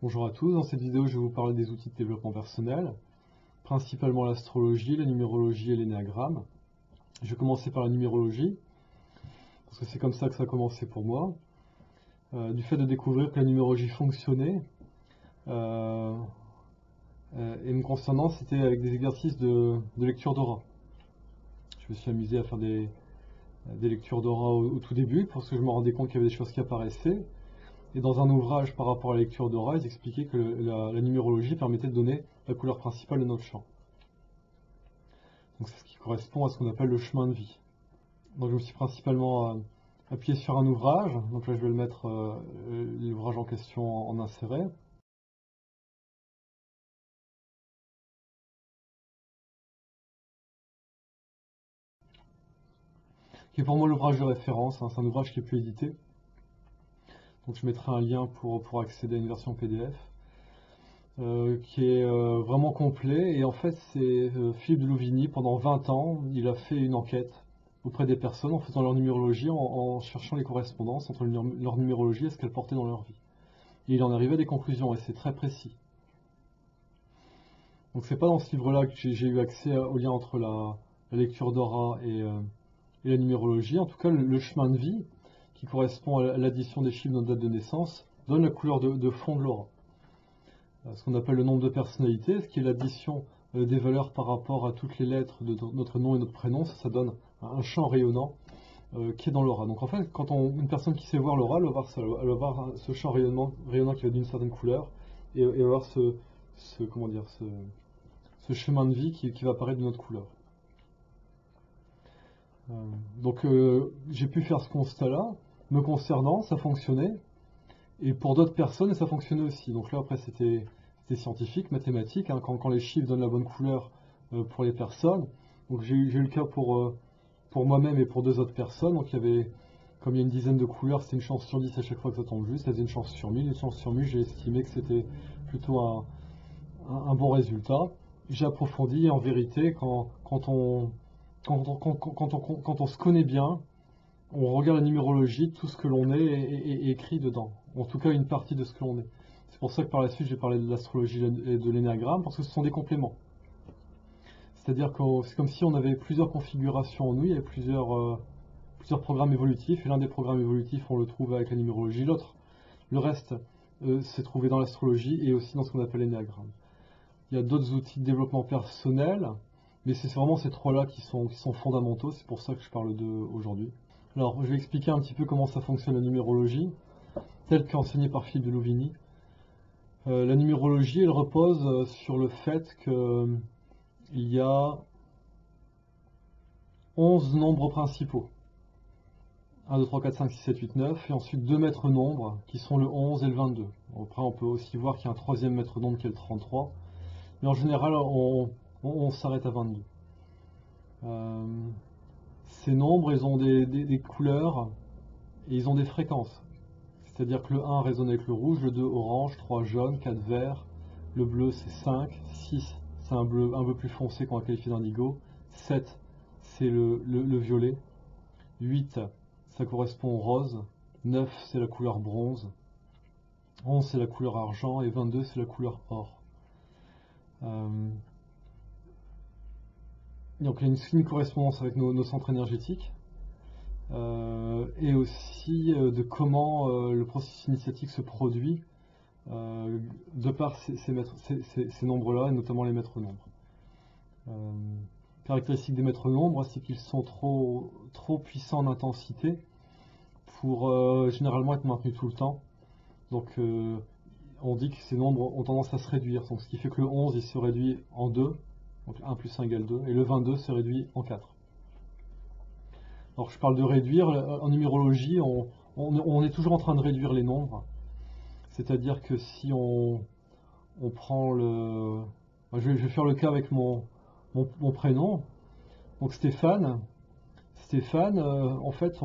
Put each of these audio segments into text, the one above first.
Bonjour à tous, dans cette vidéo je vais vous parler des outils de développement personnel, principalement l'astrologie, la numérologie et l'énéagramme. Je vais commencer par la numérologie, parce que c'est comme ça que ça a commencé pour moi. Du fait de découvrir que la numérologie fonctionnait, et me concernant, c'était avec des exercices de lecture d'aura. Je me suis amusé à faire des lectures d'aura au tout début, parce que je me rendais compte qu'il y avait des choses qui apparaissaient. Et dans un ouvrage par rapport à la lecture d'aura, ils expliquaient que la numérologie permettait de donner la couleur principale de notre champ. Donc c'est ce qui correspond à ce qu'on appelle le chemin de vie. Donc je me suis principalement appuyé sur un ouvrage. Donc là je vais le mettre l'ouvrage en question en inséré. Qui est pour moi l'ouvrage de référence, hein. C'est un ouvrage qui est plus édité. Donc je mettrai un lien pour accéder à une version PDF. Qui est vraiment complet. Et en fait c'est Philippe de Louvigny, pendant 20 ans, il a fait une enquête auprès des personnes en faisant leur numérologie, en cherchant les correspondances entre leur numérologie et ce qu'elles portaient dans leur vie. Et il en arrivait à des conclusions, et c'est très précis. Donc c'est pas dans ce livre-là que j'ai eu accès au lien entre la lecture d'aura et la numérologie. En tout cas, le chemin de vie, qui correspond à l'addition des chiffres de notre date de naissance, donne la couleur de fond de l'aura. Ce qu'on appelle le nombre de personnalités, ce qui est l'addition des valeurs par rapport à toutes les lettres de notre nom et notre prénom, ça donne un champ rayonnant qui est dans l'aura. Donc en fait, quand une personne qui sait voir l'aura, elle va voir ça, elle va voir ce champ rayonnant qui va d'une certaine couleur, et va voir ce chemin de vie qui va apparaître d'une autre couleur. Donc j'ai pu faire ce constat-là, me concernant, ça fonctionnait, et pour d'autres personnes, ça fonctionnait aussi. Donc là, après, c'était scientifique, mathématique, hein, quand les chiffres donnent la bonne couleur pour les personnes. Donc j'ai eu le cas pour moi-même et pour deux autres personnes. Donc il y avait, comme il y a une dizaine de couleurs, c'est une chance sur 10 à chaque fois que ça tombe juste. Ça faisait une chance sur 1000. Une chance sur 1000, j'ai estimé que c'était plutôt un bon résultat. J'ai approfondi, et en vérité, quand on se connaît bien, on regarde la numérologie, tout ce que l'on est écrit dedans. En tout cas, une partie de ce que l'on est. C'est pour ça que par la suite, j'ai parlé de l'astrologie et de l'énéagramme, parce que ce sont des compléments. C'est-à-dire que c'est comme si on avait plusieurs configurations en nous, il y avait plusieurs programmes évolutifs, et l'un des programmes évolutifs, on le trouve avec la numérologie, le reste, c'est trouvé dans l'astrologie et aussi dans ce qu'on appelle l'énéagramme. Il y a d'autres outils de développement personnel, mais c'est vraiment ces trois-là qui sont fondamentaux, c'est pour ça que je parle d'eux aujourd'hui. Alors, je vais expliquer un petit peu comment ça fonctionne la numérologie, telle qu'enseignée par Philippe de Louvigny. La numérologie, elle repose sur le fait qu'il y a 11 nombres principaux. 1, 2, 3, 4, 5, 6, 7, 8, 9, et ensuite deux maîtres nombres, qui sont le 11 et le 22. Après, on peut aussi voir qu'il y a un troisième maître nombre qui est le 33, mais en général, on s'arrête à 22. Ces nombres, ils ont des couleurs, et ils ont des fréquences. C'est-à-dire que le 1 résonne avec le rouge, le 2 orange, 3 jaune, 4 vert, le bleu c'est 5, 6 c'est un bleu un peu plus foncé qu'on va qualifier d'indigo, 7 c'est le violet, 8 ça correspond au rose, 9 c'est la couleur bronze, 11 c'est la couleur argent et 22 c'est la couleur or. Donc il y a une fine correspondance avec nos centres énergétiques. Et aussi de comment le processus initiatique se produit de par ces nombres-là, et notamment les maîtres nombres. Caractéristique des maîtres nombres, c'est qu'ils sont trop puissants en intensité pour généralement être maintenus tout le temps. Donc on dit que ces nombres ont tendance à se réduire. Donc, ce qui fait que le 11 il se réduit en 2, donc 1 plus 1 égale 2, et le 22 se réduit en 4. Alors je parle de réduire, en numérologie on est toujours en train de réduire les nombres. C'est-à-dire que si on prend le... Je vais faire le cas avec mon prénom. Donc Stéphane, en fait,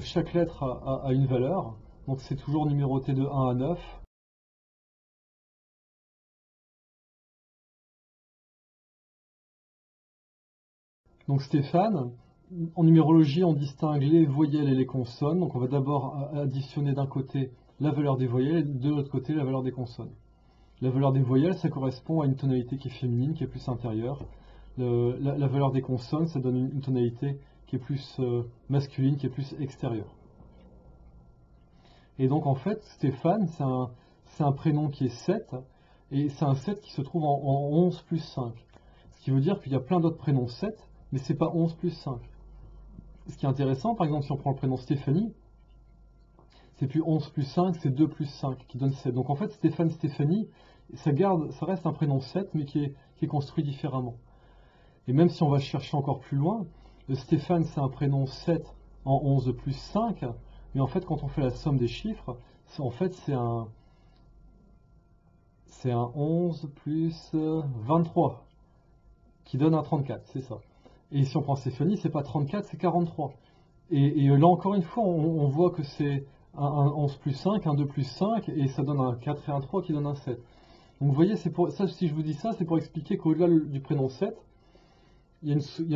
chaque lettre a une valeur. Donc c'est toujours numéroté de 1 à 9. Donc Stéphane, en numérologie, on distingue les voyelles et les consonnes. Donc on va d'abord additionner d'un côté la valeur des voyelles et de l'autre côté la valeur des consonnes. La valeur des voyelles, ça correspond à une tonalité qui est féminine, qui est plus intérieure. La valeur des consonnes, ça donne une tonalité qui est plus masculine, qui est plus extérieure. Et donc en fait, Stéphane, c'est un prénom qui est 7, et c'est un 7 qui se trouve en 11 plus 5. Ce qui veut dire qu'il y a plein d'autres prénoms 7, mais c'est pas 11 plus 5. Ce qui est intéressant, par exemple, si on prend le prénom Stéphanie, c'est plus 11 plus 5, c'est 2 plus 5 qui donne 7. Donc en fait, Stéphane, Stéphanie, ça reste un prénom 7, mais qui est construit différemment. Et même si on va chercher encore plus loin, Stéphane, c'est un prénom 7 en 11 plus 5, mais en fait, quand on fait la somme des chiffres, en fait, c'est un 11 plus 23 qui donne un 34, c'est ça. Et si on prend Stéphanie, c'est pas 34, c'est 43. Et là, encore une fois, on voit que c'est un 11 plus 5, un 2 plus 5, et ça donne un 4 et un 3 qui donne un 7. Donc vous voyez, ça, si je vous dis ça, c'est pour expliquer qu'au-delà du prénom 7,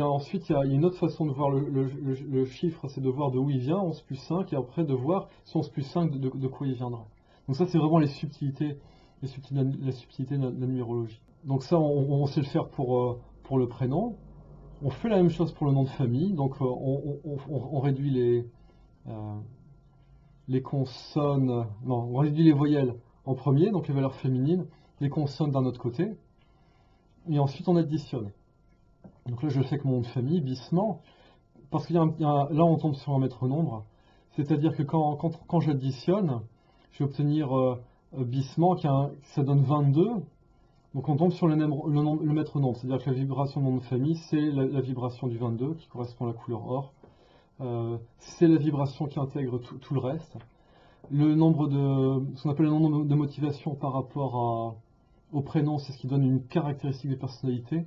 ensuite il y a une autre façon de voir le chiffre, c'est de voir de où il vient, 11 plus 5, et après de voir si 11 plus 5 de quoi il viendra. Donc ça, c'est vraiment la subtilité de la numérologie. Donc ça, on sait le faire pour le prénom. On fait la même chose pour le nom de famille. Donc on réduit les consonnes, non, on réduit les voyelles en premier, donc les valeurs féminines, les consonnes d'un autre côté, et ensuite on additionne. Donc là je le fais avec mon nom de famille, Bissement, parce qu'il là on tombe sur un maître nombre, c'est-à-dire que quand j'additionne, je vais obtenir Bissement, ça donne 22, donc on tombe sur le maître nombre, c'est-à-dire que la vibration de mon nom de famille, c'est la vibration du 22, qui correspond à la couleur or. C'est la vibration qui intègre tout le reste. Ce qu'on appelle le nombre de motivation par rapport au prénom, c'est ce qui donne une caractéristique de personnalité.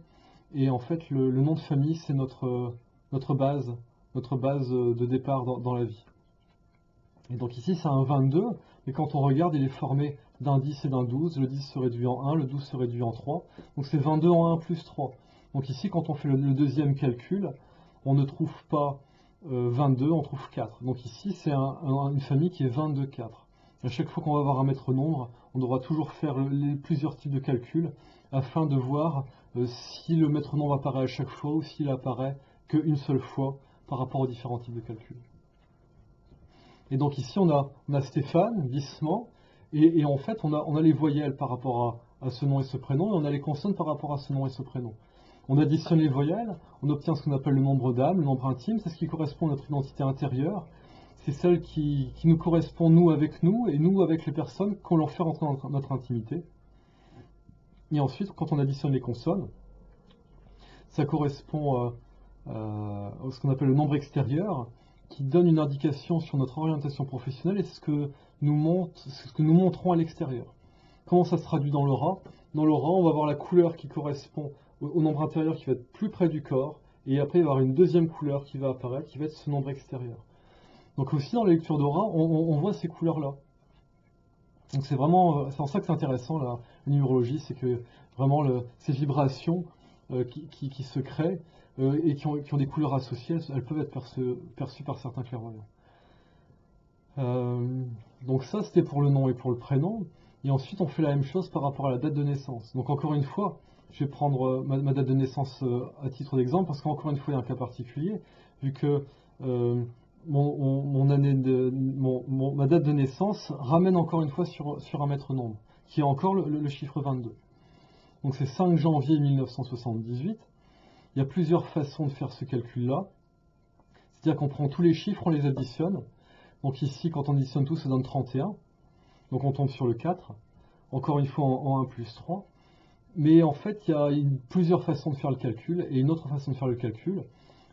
Et en fait, le nom de famille, c'est notre base de départ dans la vie. Et donc ici, c'est un 22, mais quand on regarde, il est formé d'un 10 et d'un 12. Le 10 se réduit en 1, le 12 se réduit en 3. Donc c'est 22 en 1 plus 3. Donc ici, quand on fait le deuxième calcul, on ne trouve pas 22, on trouve 4. Donc ici, c'est une famille qui est 22-4. À chaque fois qu'on va avoir un maître nombre, on devra toujours faire plusieurs types de calculs afin de voir si le maître nombre apparaît à chaque fois ou s'il apparaît qu'une seule fois par rapport aux différents types de calculs. Et donc ici, on a Stéphane, Bissement, et en fait, on a les voyelles par rapport à ce nom et ce prénom, et on a les consonnes par rapport à ce nom et ce prénom. On additionne les voyelles, on obtient ce qu'on appelle le nombre d'âme, le nombre intime, c'est ce qui correspond à notre identité intérieure, c'est celle qui nous correspond nous avec nous, et nous avec les personnes qu'on leur fait rentrer dans notre intimité. Et ensuite, quand on additionne les consonnes, ça correspond à ce qu'on appelle le nombre extérieur, qui donne une indication sur notre orientation professionnelle et ce que nous montrons à l'extérieur. Comment ça se traduit dans l'aura? Dans l'aura, on va avoir la couleur qui correspond au nombre intérieur qui va être plus près du corps, et après il va y avoir une deuxième couleur qui va apparaître, qui va être ce nombre extérieur. Donc aussi dans la lecture d'aura, on voit ces couleurs-là. Donc c'est en ça que c'est intéressant la numérologie, c'est que vraiment ces vibrations qui se créent et qui ont des couleurs associées, elles peuvent être perçues par certains clairvoyants. Donc ça c'était pour le nom et pour le prénom. Et ensuite on fait la même chose par rapport à la date de naissance. Donc encore une fois, je vais prendre ma date de naissance à titre d'exemple, parce qu'encore une fois il y a un cas particulier, vu que ma date de naissance ramène encore une fois sur un maître nombre, qui est encore le chiffre 22. Donc c'est 5 janvier 1978. Il y a plusieurs façons de faire ce calcul-là. C'est-à-dire qu'on prend tous les chiffres, on les additionne. Donc ici, quand on additionne tout, ça donne 31. Donc on tombe sur le 4. Encore une fois en 1 plus 3. Mais en fait, il y a plusieurs façons de faire le calcul. Et une autre façon de faire le calcul,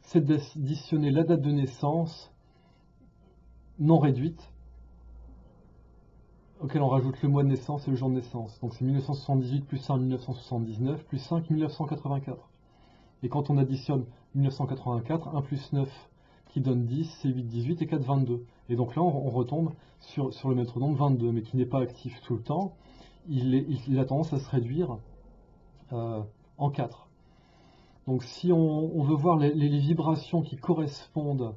c'est d'additionner la date de naissance non réduite, auquel on rajoute le mois de naissance et le jour de naissance. Donc c'est 1978 plus 1 1979 plus 5 1984. Et quand on additionne 1984, 1 plus 9 qui donne 10, c'est 8, 18 et 4, 22. Et donc là on retombe sur le maître nombre 22, mais qui n'est pas actif tout le temps. Il a tendance à se réduire en 4. Donc si on veut voir les vibrations qui correspondent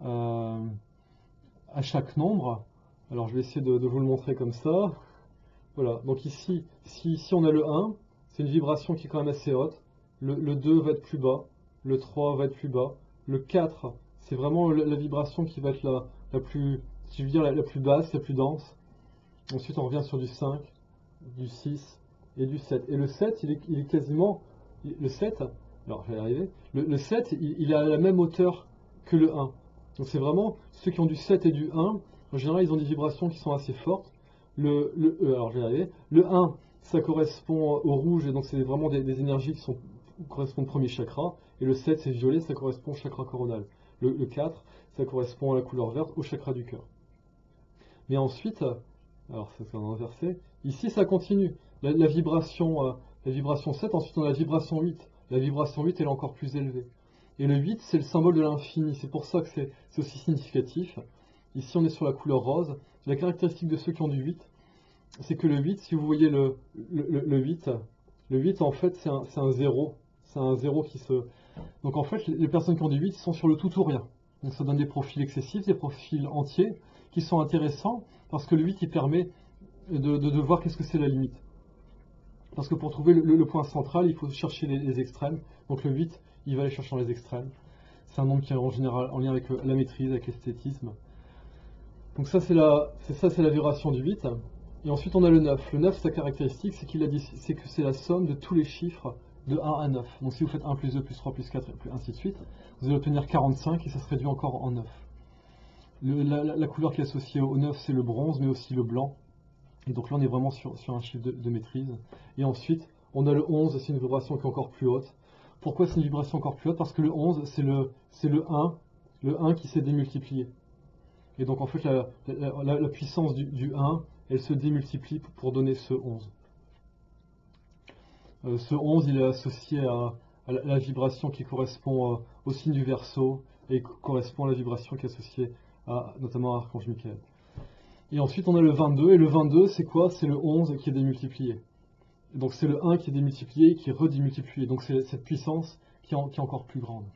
à chaque nombre, Alors je vais essayer de vous le montrer comme ça. Voilà, donc ici, si on a le 1, c'est une vibration qui est quand même assez haute. Le 2 va être plus bas, le 3 va être plus bas, le 4, c'est vraiment la vibration qui va être la plus, si je veux dire, la plus basse, la plus dense. Ensuite, on revient sur du 5, du 6 et du 7. Et le 7, il est quasiment, le 7, alors je vais y arriver, le 7, il est à la même hauteur que le 1. Donc c'est vraiment, ceux qui ont du 7 et du 1, en général, ils ont des vibrations qui sont assez fortes. Alors je vais y arriver. Le 1, ça correspond au rouge, et donc c'est vraiment des énergies qui correspondent au premier chakra. Et le 7, c'est violet, ça correspond au chakra coronal. Le 4, ça correspond à la couleur verte, au chakra du cœur. Mais ensuite, alors ça c'est inversé, ici ça continue. La vibration 7, ensuite on a la vibration 8. La vibration 8, elle est encore plus élevée. Et le 8, c'est le symbole de l'infini, c'est pour ça que c'est aussi significatif. Ici on est sur la couleur rose. La caractéristique de ceux qui ont du 8, c'est que le 8, si vous voyez le 8, le 8 en fait c'est un 0. C'est un 0 qui se... Donc en fait les personnes qui ont du 8 sont sur le tout ou rien. Donc ça donne des profils excessifs, des profils entiers, qui sont intéressants, parce que le 8 il permet de voir qu'est-ce que c'est la limite. Parce que pour trouver le point central, il faut chercher les extrêmes. Donc le 8, il va aller chercher dans les extrêmes. C'est un nombre qui est en général en lien avec la maîtrise, avec l'esthétisme. Donc ça c'est la vibration du 8. Et ensuite on a le 9. Le 9, sa caractéristique, c'est que c'est la somme de tous les chiffres de 1 à 9. Donc si vous faites 1 plus 2 plus 3 plus 4 et ainsi de suite, vous allez obtenir 45 et ça se réduit encore en 9. La couleur qui est associée au 9, c'est le bronze, mais aussi le blanc. Et donc là, on est vraiment sur un chiffre de maîtrise. Et ensuite, on a le 11, c'est une vibration qui est encore plus haute. Pourquoi c'est une vibration encore plus haute? Parce que le 11, c'est le 1 qui s'est démultiplié. Et donc en fait, la puissance du 1, elle se démultiplie pour donner ce 11. Ce 11, il est associé à la vibration qui correspond au signe du Verseau et correspond à la vibration qui est associée notamment à Archange Michael. Et ensuite, on a le 22, et le 22, c'est quoi? C'est le 11 qui est démultiplié. Donc c'est le 1 qui est démultiplié et qui est redémultiplié. Donc c'est cette puissance qui est encore plus grande.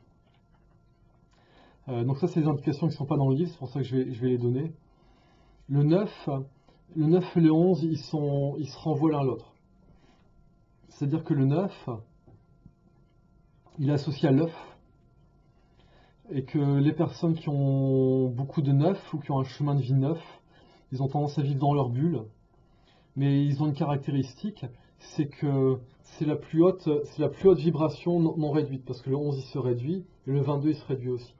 Donc ça, c'est des indications qui ne sont pas dans le livre, c'est pour ça que je vais les donner. Le 9 et le 11, ils se renvoient l'un à l'autre. C'est-à-dire que le 9, il est associé à l'œuf, et que les personnes qui ont beaucoup de 9 ou qui ont un chemin de vie 9, ils ont tendance à vivre dans leur bulle, mais ils ont une caractéristique, c'est que c'est la plus haute vibration non réduite, parce que le 11 il se réduit, et le 22 il se réduit aussi.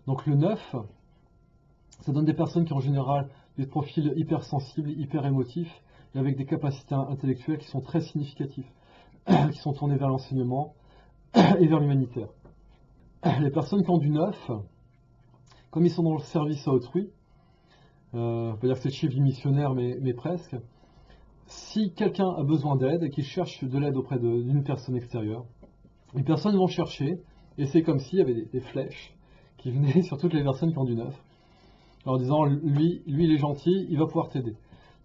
Donc le 9, ça donne des personnes qui ont en général des profils hypersensibles, hyper émotifs, et avec des capacités intellectuelles qui sont très significatives, qui sont tournées vers l'enseignement et vers l'humanitaire. Les personnes qui ont du 9, comme ils sont dans le service à autrui, on peut dire que c'est le chiffre du missionnaire, mais presque. Si quelqu'un a besoin d'aide et qu'il cherche de l'aide auprès d'une personne extérieure, les personnes vont chercher, et c'est comme s'il y avait des flèches qui venaient sur toutes les personnes qui ont du 9, en disant lui il est gentil, il va pouvoir t'aider.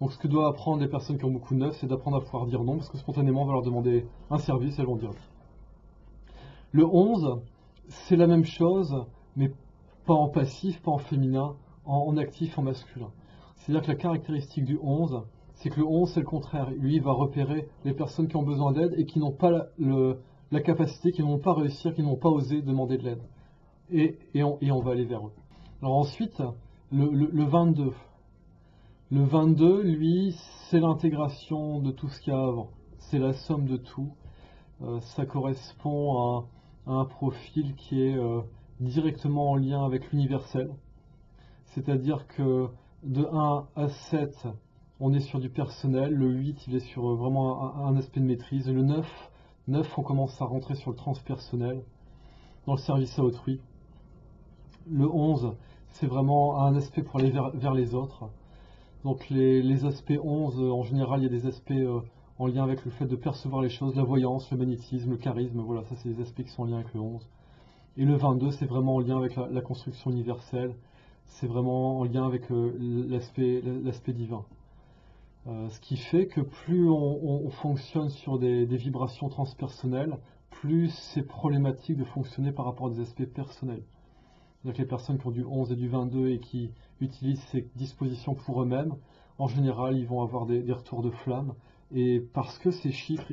Donc ce que doivent apprendre les personnes qui ont beaucoup de 9, c'est d'apprendre à pouvoir dire non, parce que spontanément on va leur demander un service, elles vont dire oui. Le 11, c'est la même chose, mais pas en passif, pas en féminin, en actif, en masculin. C'est-à-dire que la caractéristique du 11, c'est que le 11, c'est le contraire. Lui, il va repérer les personnes qui ont besoin d'aide et qui n'ont pas la capacité, qui n'ont pas réussi, qui n'ont pas osé demander de l'aide. Et on va aller vers eux. Alors ensuite, le 22. Le 22, lui, c'est l'intégration de tout ce qu'il y a avant. C'est la somme de tout. Ça correspond à un profil qui est directement en lien avec l'universel. C'est-à-dire que de 1 à 7, on est sur du personnel. Le 8, il est sur vraiment un aspect de maîtrise. Le 9, on commence à rentrer sur le transpersonnel, dans le service à autrui. Le 11, c'est vraiment un aspect pour aller vers les autres. Donc les aspects 11, en général, il y a des aspects en lien avec le fait de percevoir les choses, la voyance, le magnétisme, le charisme, voilà, ça c'est des aspects qui sont en lien avec le 11. Et le 22, c'est vraiment en lien avec la construction universelle, c'est vraiment en lien avec l'aspect divin. Ce qui fait que plus on fonctionne sur des vibrations transpersonnelles, plus c'est problématique de fonctionner par rapport à des aspects personnels. c'est-à-dire que les personnes qui ont du 11 et du 22 et qui utilisent ces dispositions pour eux-mêmes, en général, ils vont avoir des retours de flamme, et parce que ces chiffres,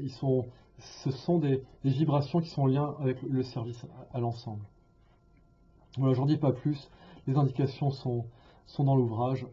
ce sont des vibrations qui sont en lien avec le service à l'ensemble. Voilà, j'en dis pas plus, les indications sont dans l'ouvrage.